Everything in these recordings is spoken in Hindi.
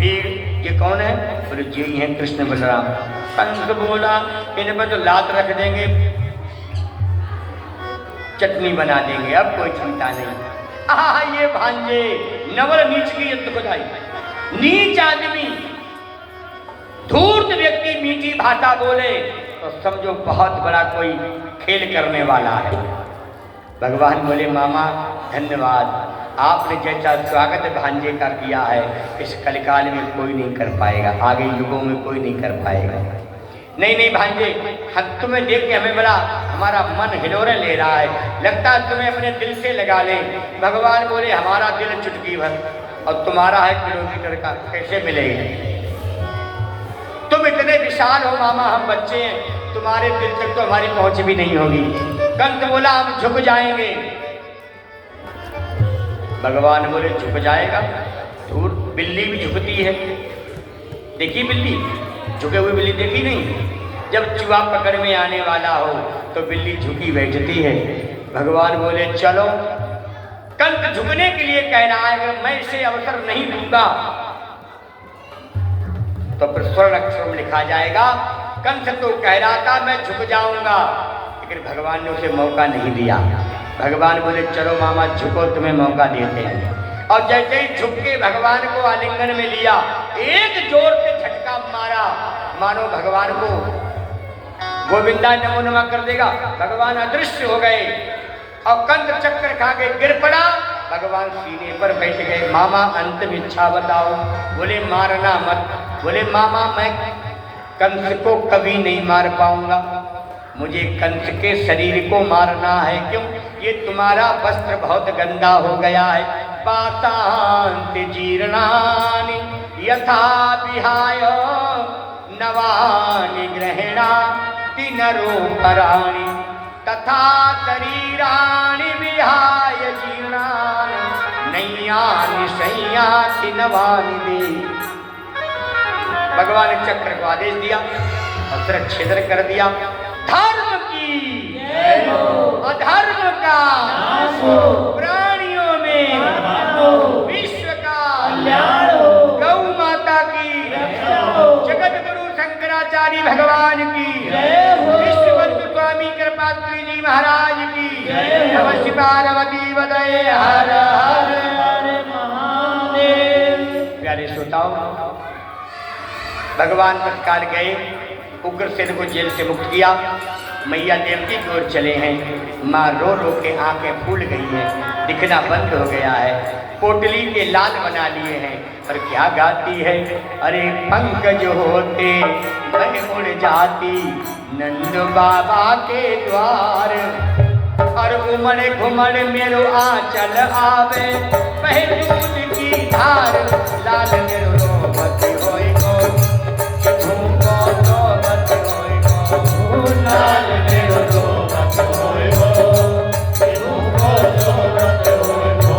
फिर ये कौन है? बोले जी हैं कृष्ण बलराम। कंस बोला इन पर तो लात रख देंगे, चटनी बना देंगे, अब कोई चिंता नहीं। ये भांजे नवल नीच की युद्ध को जाए। नीच आदमी, धूर्त व्यक्ति मीठी भाषा बोले तो समझो बहुत बड़ा कोई खेल करने वाला है। भगवान बोले मामा धन्यवाद, आपने जैसा स्वागत भांजे का किया है इस कलिकाल में कोई नहीं कर पाएगा, आगे युगों में कोई नहीं कर पाएगा। नहीं नहीं भांजे, हम तुम्हें देख के हमें बड़ा हमारा मन हिलोरे ले रहा है, लगता है तुम्हें अपने दिल से लगा ले। भगवान बोले हमारा दिल चुटकी भर और तुम्हारा है किलोमीटर का, कैसे मिलेगा? तुम इतने विशाल हो मामा, हम बच्चे हैं, तुम्हारे दिल तक तो हमारी पहुंच भी नहीं होगी। कंस बोला हम झुक जाएंगे। भगवान बोले झुक जाएगा? दूर बिल्ली भी झुकती है, देखी बिल्ली? झुके हुए बिल्ली देखी नहीं? जब चूहा पकड़ में आने वाला हो तो बिल्ली झुकी बैठती है। भगवान बोले चलो। कंस झुकने के लिए कह रहा है, अगर मैं इसे अवसर नहीं दूंगा तो फिर स्वर्ण अक्षर में लिखा जाएगा कंस तो कह रहा था मैं झुक जाऊंगा, लेकिन भगवान ने उसे मौका नहीं दिया। भगवान बोले चलो मामा झुको, तुम्हें मौका देते हैं। और जैसे ही झुक के भगवान को आलिंगन में लिया, एक जोर से झटका मारा, मानो भगवान को गोविंदा नमो नमः कर देगा। भगवान अदृश्य हो गए और कंस चक्कर खा के गिर पड़ा। भगवान सीने पर बैठ गए। मामा अंतिम इच्छा बताओ। बोले मारना मत। बोले मामा मैं कंस को कभी नहीं मार पाऊंगा, मुझे कंस के शरीर को मारना है। क्यों? ये तुम्हारा वस्त्र बहुत गंदा हो गया है। पातांत जीर्णानि यथा विहाय नवानि गृह्णाति नरोपराणि तथा शरीराणि विहाय जीर्णानि नैयानि संयाति नवानि दे। भगवान ने चक्र को आदेश दिया और सिर छेदन कर दिया। धर्म की अधर्म का प्राणियों में विश्व का गौ माता की, जगत गुरु शंकराचार्य भगवान की, विश्वबंधु स्वामी कृपात्री जी महाराज की, नमः शिवाय पार्वती वदय हर हर महादेव। प्यारे श्रोताओं, भगवान तत्काल गए, उग्रसेन को जेल से मुक्त किया, मैया देवकी की ओर चले हैं। माँ रो रो के आंखें फूल गई हैं, दिखना बंद हो गया है, पोटली के लाल बना लिए हैं। और क्या गाती है? अरे पंकज होते मैं उड़ जाती नंद बाबा के द्वार, और उमड़ घुमड़ मेरो आंचल आवे वह दूध की धार, लाल मेरो रोमत होई गो झूमो रोमत होई गो, लाल मेरो रोमत होई गो झूमो रोमत होई गो।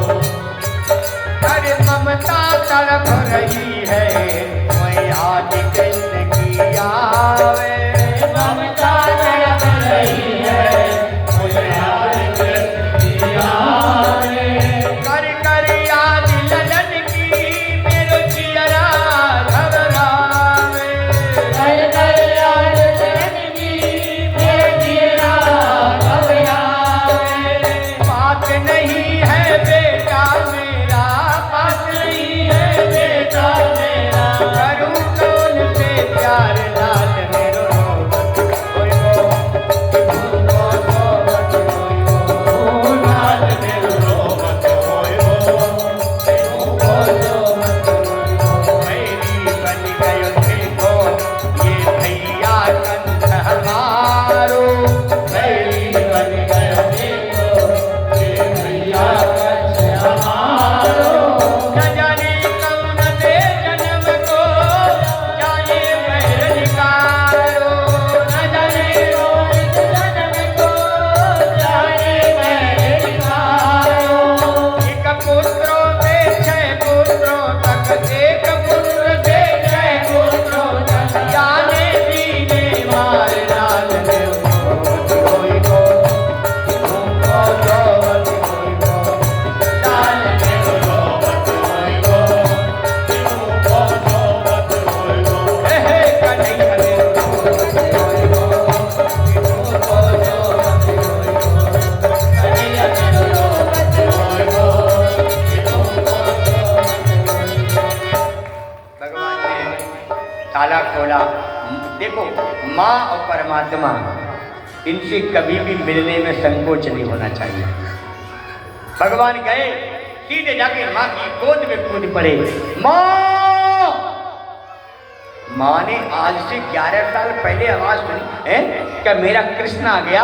अरे ममता तड़प रही है कोई आदि कृष्ण की आवे, ममता तड़प रही है कोई आदि कृष्ण की आवे। कर कर याद ललन की मेरो जियरा घबरावे, कर कर याद ललन की मेरो जियरा घबरावे। बात नहीं है बेटा मेरा, बात नहीं है बेटा मेरा, ताला खोला। देखो, माँ और परमात्मा, इनसे कभी भी मिलने में संकोच नहीं होना चाहिए। भगवान गए, सीधे जाके माँ की गोद में कूद पड़े। माँ ने आज से 11 साल पहले आवाज सुनी है, क्या मेरा कृष्ण आ गया?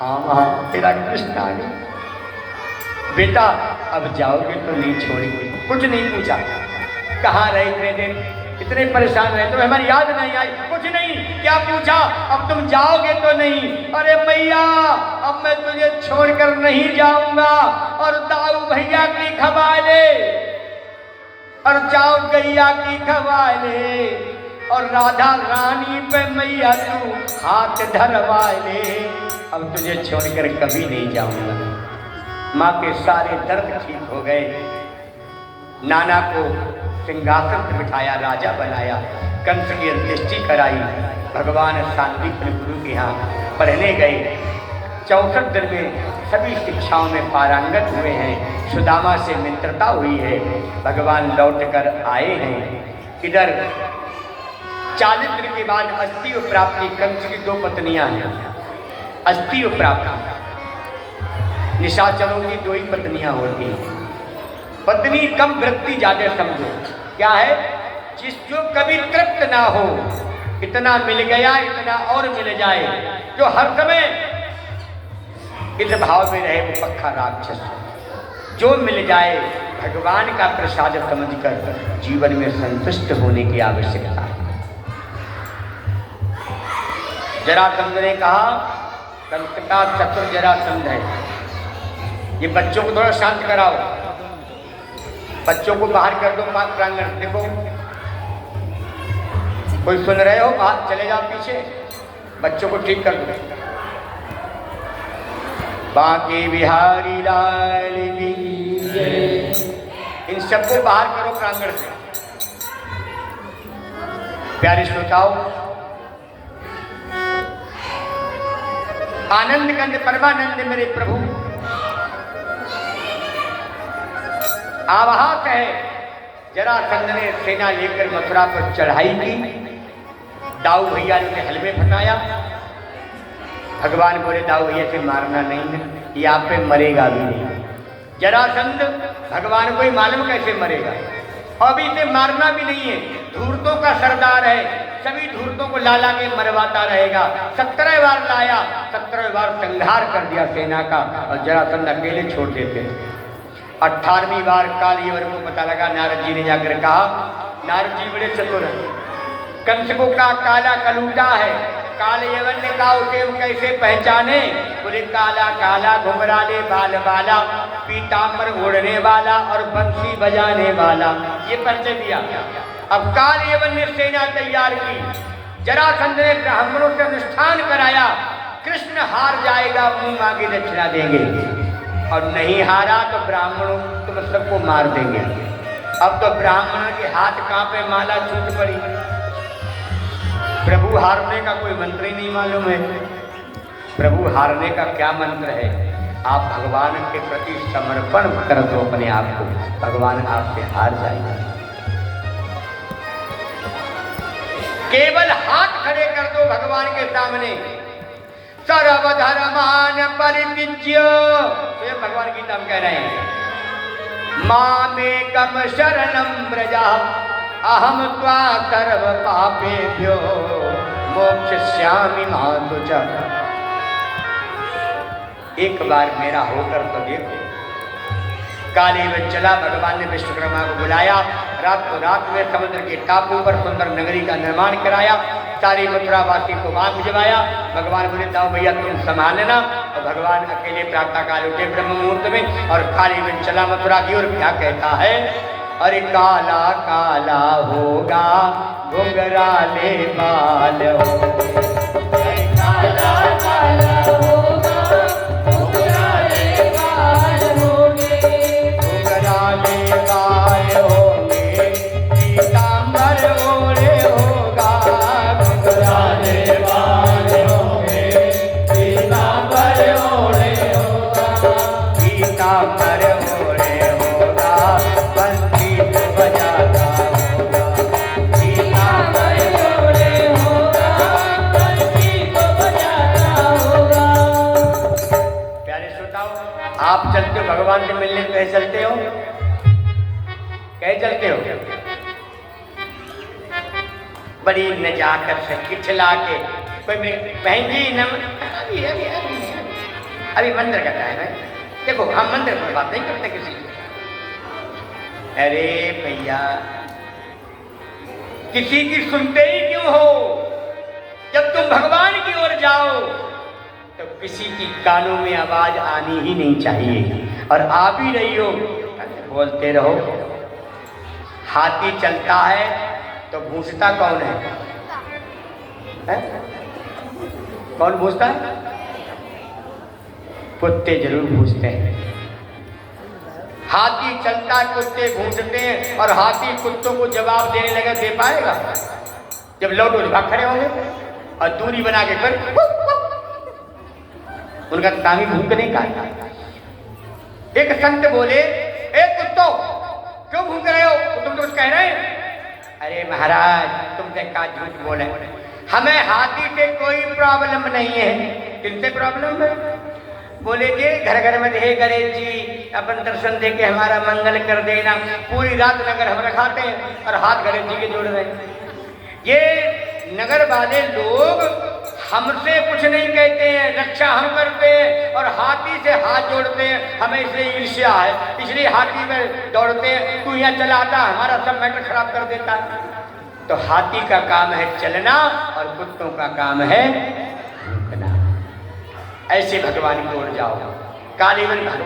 हाँ माँ, तेरा कृष्ण आ गया। बेटा अब जाओगे तो नहीं छोड़ेंगे। कुछ नहीं पूछा, कहाँ रहे इतने दिन, इतने परेशान रहे, तुम्हें हमारी याद नहीं आई? कुछ नहीं। क्या पूछा? अब तुम जाओगे तो नहीं? अरे मैया, अब मैं तुझे छोड़कर नहीं जाऊंगा। और दाऊ भैया की खवाले, और जाओ गैया की खवाले, और राधा रानी पे मैया तू हाथ धरवा ले। अब तुझे छोड़कर कभी नहीं जाऊंगा। माँ के सारे दर्द ठीक हो गए। नाना को सिंहासन पर बिठाया, राजा बनाया, कंस की अंत्येष्टि कराई। भगवान शांतिपुर गुरु के यहाँ पढ़ने गए। 64 दिन में सभी शिक्षाओं में पारंगत हुए हैं। सुदामा से मित्रता हुई है। भगवान लौट कर आए हैं। इधर 40 दिन के बाद अस्थिव प्राप्ति। कंस की 2 पत्नियां हैं। अस्थिव प्राप्ति, निशाचरों की 2 ही पत्नियां होती हैं। पत्नी कम, वृत्ति ज्यादा समझो। क्या है? जो कभी तृप्त ना हो, इतना मिल गया, इतना और मिल जाए, जो हर समय इस भाव में रहे, वो पक्का राक्षस। जो मिल जाए, भगवान का प्रसाद समझकर जीवन में संतुष्ट होने की आवश्यकता है। जरासंध ने कहा, कंस का शत्रु जरासंध है, ये बच्चों को थोड़ा शांत कराओ, बच्चों को बाहर कर दो प्रांगण। देखो, कोई सुन रहे हो? बाहर चले जाओ पीछे, बच्चों को ठीक कर दो। बांके बिहारी लाल की जय। इन सबको बाहर करो प्रांगण से। प्यारे श्रोताओ, आनंद कंद परमानंद मेरे प्रभु आवाहक है। जरासंध ने सेना लेकर मथुरा पर चढ़ाई की। दाऊ भैया ने हलवे फटाया। भगवान बोले, दाऊ भैया से मारना नहीं है, ये आप पे मरेगा भी नहीं। जरासंध भगवान को ही मालूम कैसे मरेगा, अभी इसे मारना भी नहीं है। धूर्तों का सरदार है, सभी धूर्तों को लाला के मरवाता रहेगा। 17 बार लाया, 17 बार संहार कर दिया सेना का, और जरासंध अकेले छोड़ देते। 18वीं बार कालीवर को पता लगा। नारद जी ने जाकर कहा, नारद जी बड़े चतुर हैं, कंस को का काला कलूटा है। कालयवन ने कहा, उसे हम कैसे पहचाने? बोले, काला काला घुंघराले बाल वाला, पीताम्बर ओढ़ने वाला और बंसी बजाने वाला, ये परिचय दिया। अब कालयवन ने सेना तैयार की। जरासंध ने ब्राह्मणों से अनुष्ठान कराया, कृष्ण हार जाएगा, मुंह मांगे दक्षिणा देंगे, और नहीं हारा तो ब्राह्मणों तुम सबको मार देंगे। अब तो ब्राह्मण के हाथ कांपे, माला छूट पड़ी। प्रभु हारने का कोई मंत्र ही नहीं मालूम है। प्रभु हारने का क्या मंत्र है? आप भगवान के प्रति समर्पण कर दो अपने आप को, भगवान आपसे हार जाएगा। केवल हाथ खड़े कर दो भगवान के सामने। सर्वधर्मान परित्यज्य, तो भगवान गीता में कह रहे हैं, मामेकम शरणं व्रज अहम त्वा सर्व पापेभ्यो मोक्षयिष्यामि मा तुझा। एक बार मेरा होकर तो देखो। काली में चला, भगवान ने विश्वकर्मा को बुलाया। रात में समुद्र के टापू पर सुंदर नगरी का निर्माण कराया। सारी मथुरा वासी को मां भिजवाया। भगवान बोले, दाऊ भैया तुम संभालना। और भगवान अकेले प्रातः काल उठे ब्रह्म मुहूर्त में, और काली में चला मथुरा की ओर। क्या कहता है? अरे काला काला होगा घुंघराले बाल होंगे, काला काला होगा घुंघराले बाल होंगे, घुंघराले बाल होंगे, पीताम्बर ओढ़े होगा, घुंघराले बाल होंगे, पीताम्बर ओढ़े होगा, पीताम्बर ओढ़े होगा, बंसी बजाता होगा, पीताम्बर बड़ी न जाकर से खिचला के कोई बहन जी अभी मंदिर का टाइम है, देखो हम मंदिर में बात नहीं करते किसी से। अरे भैया किसी की सुनते ही क्यों हो? जब तुम भगवान की ओर जाओ तो किसी की कानों में आवाज आनी ही नहीं चाहिए, और आ भी रही हो बोलते रहो। हाथी चलता है तो भूंसता कौन है? कौन भूंसता है? कुत्ते जरूर भूंसते हैं। हाथी चलता कुत्ते भूंसते हैं, और हाथी कुत्तों को जवाब देने लगे दे पाएगा? जब लौटो भाग खड़े होंगे और दूरी बना के कर उनका काम ही भूकने का। एक संत बोले, ए कुत्तों क्यों भूक रहे हो? तुम तो कुछ कह रहे हैं। अरे महाराज तुमसे का झूठ बोले, हमें हाथी से कोई प्रॉब्लम नहीं है। किनसे प्रॉब्लम है? बोले जी घर घर में दे गणेश जी अपन दर्शन दे के हमारा मंगल कर देना। पूरी रात नगर हम रखाते हैं और हाथ गणेश जी के जोड़ रहे हैं। ये नगर वाले लोग हमसे कुछ नहीं कहते हैं, रक्षा हम करते हैं और हाथी से हाथ जोड़ते हैं। हमें इसलिए ईर्ष्या है, इसलिए हाथी में दौड़ते हैं। तू यहाँ चलाता हमारा सब मैटर खराब कर देता है। तो हाथी का काम है चलना और कुत्तों का काम है भूकना। ऐसे भगवान की ओर जाओ। कालीवन भगवान